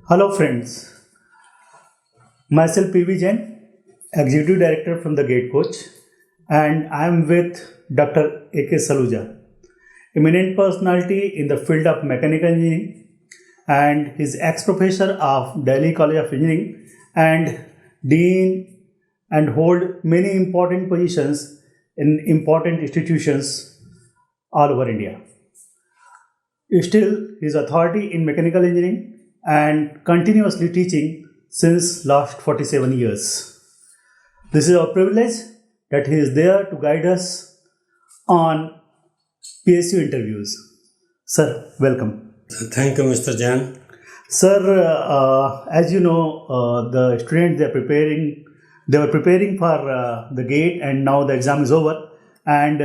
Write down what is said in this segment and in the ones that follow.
Hello friends, myself PV Jain, Executive Director from the Gate Coach, and I am with Dr. A.K. Saluja, eminent personality in the field of mechanical engineering, and his ex-professor of Delhi College of Engineering and Dean, and hold many important positions in important institutions all over India. Still, his authority in mechanical engineering and continuously teaching since last 47 years. This is our privilege that he is there to guide us on PSU interviews. Sir, welcome. Thank you, Mr. Jain. Sir, as you know, the students they were preparing for the gate, and now the exam is over. And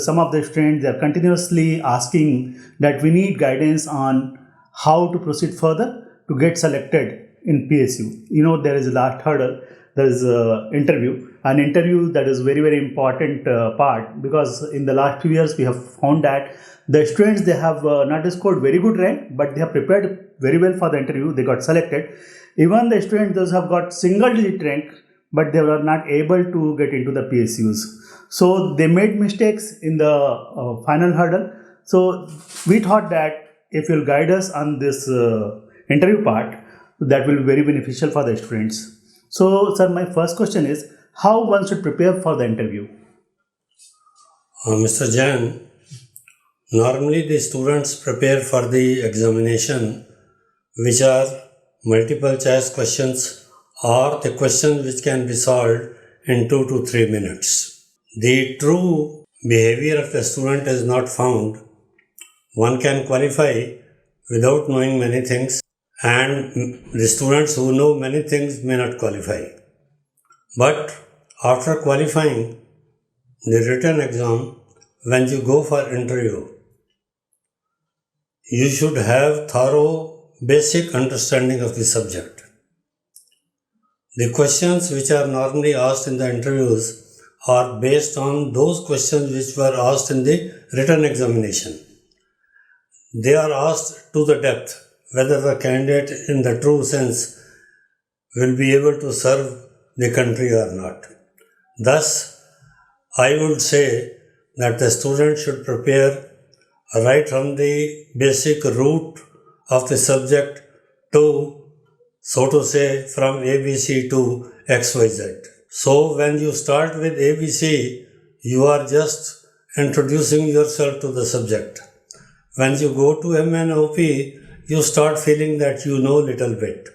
some of the students they are continuously asking that we need guidance on how to proceed further to get selected in PSU. You know, there is a last hurdle. There is an interview that is very important part, because in the last 2 years we have found that the students they have not scored very good rank, but they have prepared very well for the interview. They got selected. Even the students those have got single digit rank, but they were not able to get into the PSUs. So they made mistakes in the final hurdle. So we thought that if you'll guide us on this interview part, that will be very beneficial for the students. So, sir, my first question is how one should prepare for the interview? Mr. Jain, normally the students prepare for the examination, which are multiple choice questions or the questions which can be solved in 2 to 3 minutes. The true behavior of the student is not found. One can qualify without knowing many things, and the students who know many things may not qualify. But after qualifying the written exam, when you go for interview, you should have thorough basic understanding of the subject. The questions which are normally asked in the interviews are based on those questions which were asked in the written examination. They are asked to the depth, whether the candidate in the true sense will be able to serve the country or not. Thus, I would say that the student should prepare right from the basic root of the subject to, so to say, from ABC to XYZ. So when you start with ABC, you are just introducing yourself to the subject. When you go to MNOP, you start feeling that you know little bit.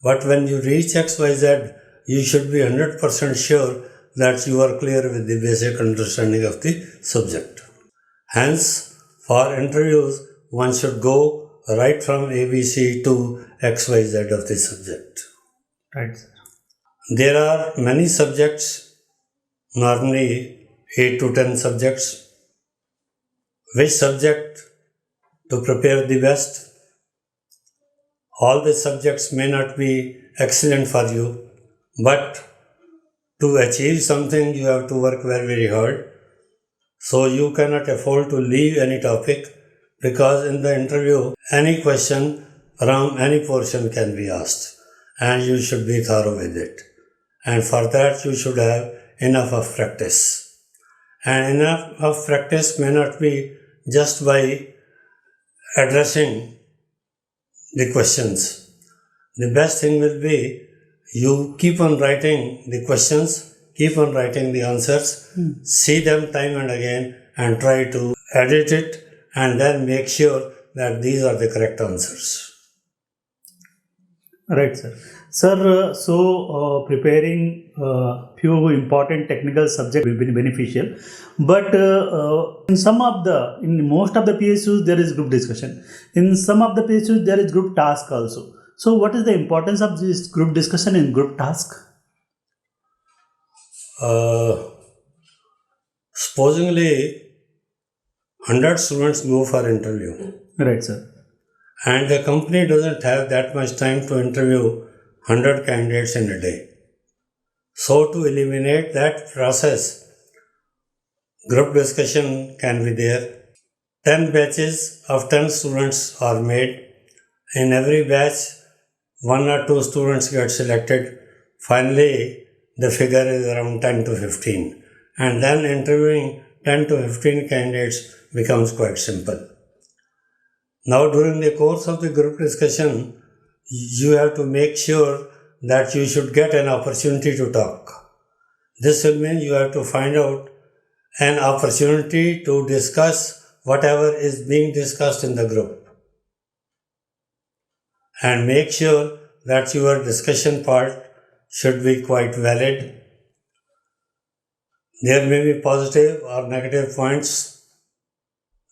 But when you reach XYZ, you should be 100% sure that you are clear with the basic understanding of the subject. Hence, for interviews, one should go right from ABC to XYZ of the subject. Right, sir. There are many subjects, normally 8 to 10 subjects. Which subject to prepare the best? All the subjects may not be excellent for you, but to achieve something you have to work very hard. So you cannot afford to leave any topic, because in the interview any question from any portion can be asked, and you should be thorough with it. And for that you should have enough of practice. And enough of practice may not be just by addressing the questions. The best thing will be you keep on writing the questions, keep on writing the answers, see them time and again, and try to edit it, and then make sure that these are the correct answers. Right, sir. Sir, preparing few important technical subjects will be beneficial, but in most of the PSUs there is group discussion. In some of the PSUs there is group task also. So, what is the importance of this group discussion in group task? Supposingly 100 students go for interview. Right, sir. And the company doesn't have that much time to interview 100 candidates in a day. So to eliminate that process, group discussion can be there. 10 batches of 10 students are made. In every batch, one or two students get selected. Finally, the figure is around 10 to 15. And then interviewing 10 to 15 candidates becomes quite simple. Now, during the course of the group discussion, you have to make sure that you should get an opportunity to talk. This will mean you have to find out an opportunity to discuss whatever is being discussed in the group. And make sure that your discussion part should be quite valid. There may be positive or negative points.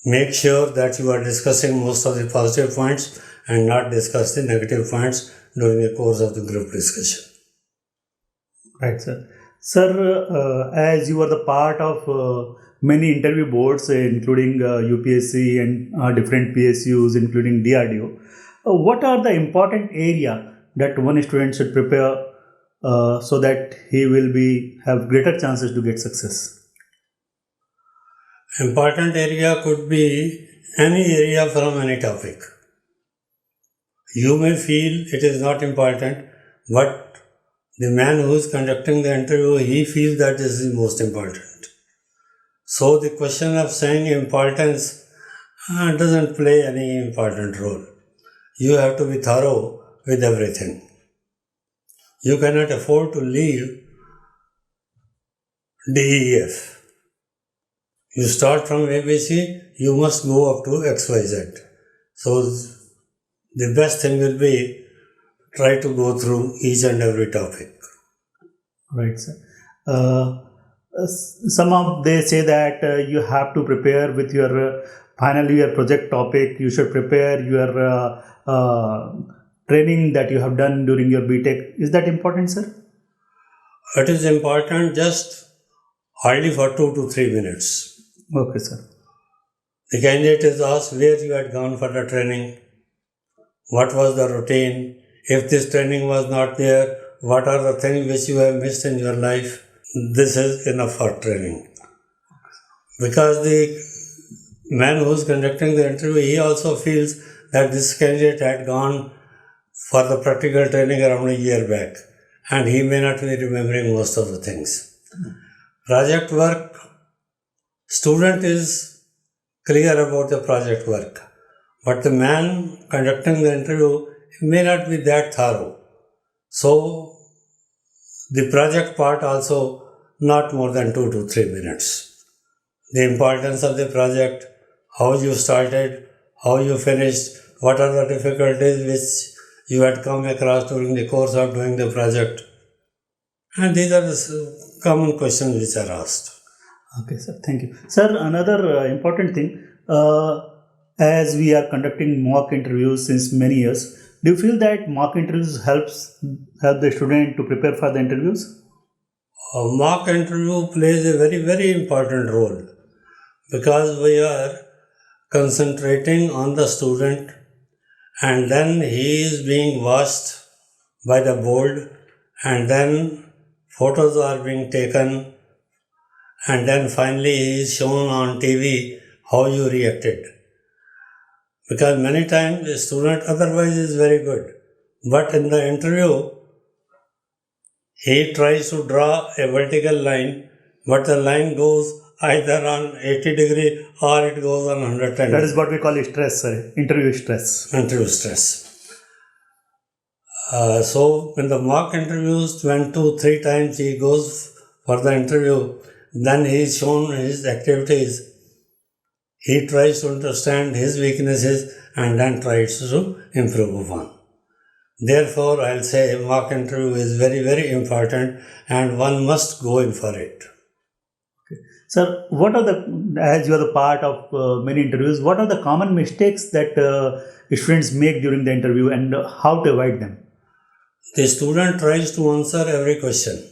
Make sure that you are discussing most of the positive points and not discuss the negative points during the course of the group discussion. Right, sir. Sir, as you are the part of many interview boards, including UPSC and different PSUs, including DRDO, what are the important area that one student should prepare so that he will have greater chances to get success? Important area could be any area from any topic. You may feel it is not important, but the man who is conducting the interview, he feels that this is most important. So the question of saying importance doesn't play any important role. You have to be thorough with everything. You cannot afford to leave DEF. You start from ABC, you must go up to XYZ. So the best thing will be try to go through each and every topic. Right, sir. They say that you have to prepare with your final year project topic. You should prepare your training that you have done during your BTech. Is that important, sir? It is important, just hardly for 2 to 3 minutes. Okay, sir. The candidate is asked where you had gone for the training, what was the routine, if this training was not there, what are the things which you have missed in your life. This is enough for training. Because the man who is conducting the interview, he also feels that this candidate had gone for the practical training around a year back and he may not be remembering most of the things. Project work, student is clear about the project work, but the man conducting the interview may not be that thorough. So, the project part also not more than 2 to 3 minutes. The importance of the project, how you started, how you finished, what are the difficulties which you had come across during the course of doing the project. And these are the common questions which are asked. Okay, sir. Thank you. Sir, another important thing, as we are conducting mock interviews since many years, do you feel that mock interviews help the student to prepare for the interviews? A mock interview plays a very, very important role because we are concentrating on the student and then he is being watched by the board and then photos are being taken and then finally he is shown on TV how you reacted. Because many times the student otherwise is very good, but in the interview he tries to draw a vertical line, but the line goes either on 80 degree or it goes on 110. That is what we call stress, sir. Interview stress. Interview stress. So when the mock interviews 1, 2, 3 times he goes for the interview, then he is shown his activities. He tries to understand his weaknesses and then tries to improve upon. Therefore, I'll say mock interview is very, very important and one must go in for it. Okay. Sir, as you are the part of many interviews, what are the common mistakes that students make during the interview and how to avoid them? The student tries to answer every question,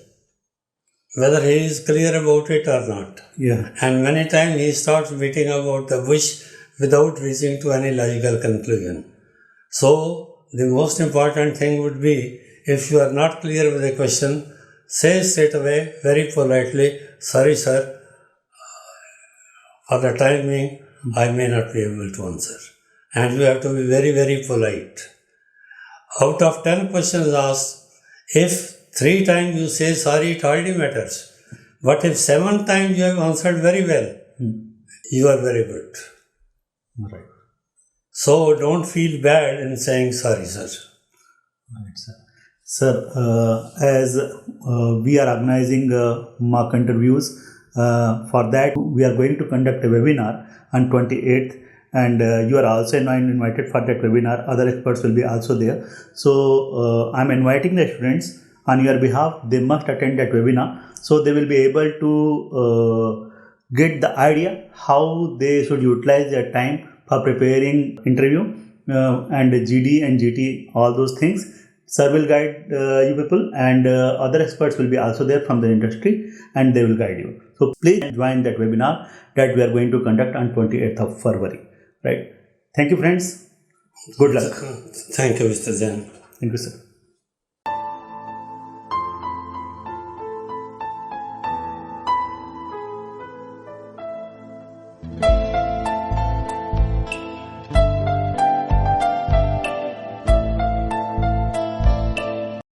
whether he is clear about it or not. Yeah. And many times he starts beating about the bush without reaching to any logical conclusion. So, the most important thing would be, if you are not clear with a question, say straight away, very politely, sorry sir, for the time being, I may not be able to answer. And you have to be very, very polite. Out of 10 questions asked, if 3 times you say sorry, it hardly matters. But if 7 times you have answered very well, you are very good. Right. So don't feel bad in saying sorry, sir. Right, sir. Sir, as we are organizing mock interviews, for that we are going to conduct a webinar on 28th, and you are also invited for that webinar. Other experts will be also there. So I'm inviting the students on your behalf. They must attend that webinar, so they will be able to get the idea how they should utilize their time for preparing interview and GD and GT, all those things. Sir will guide you people, and other experts will be also there from the industry, and they will guide you. So please join that webinar that we are going to conduct on 28th of February. Right. Thank you, friends. Good luck. Thank you, Mr. Jain. Thank you, sir.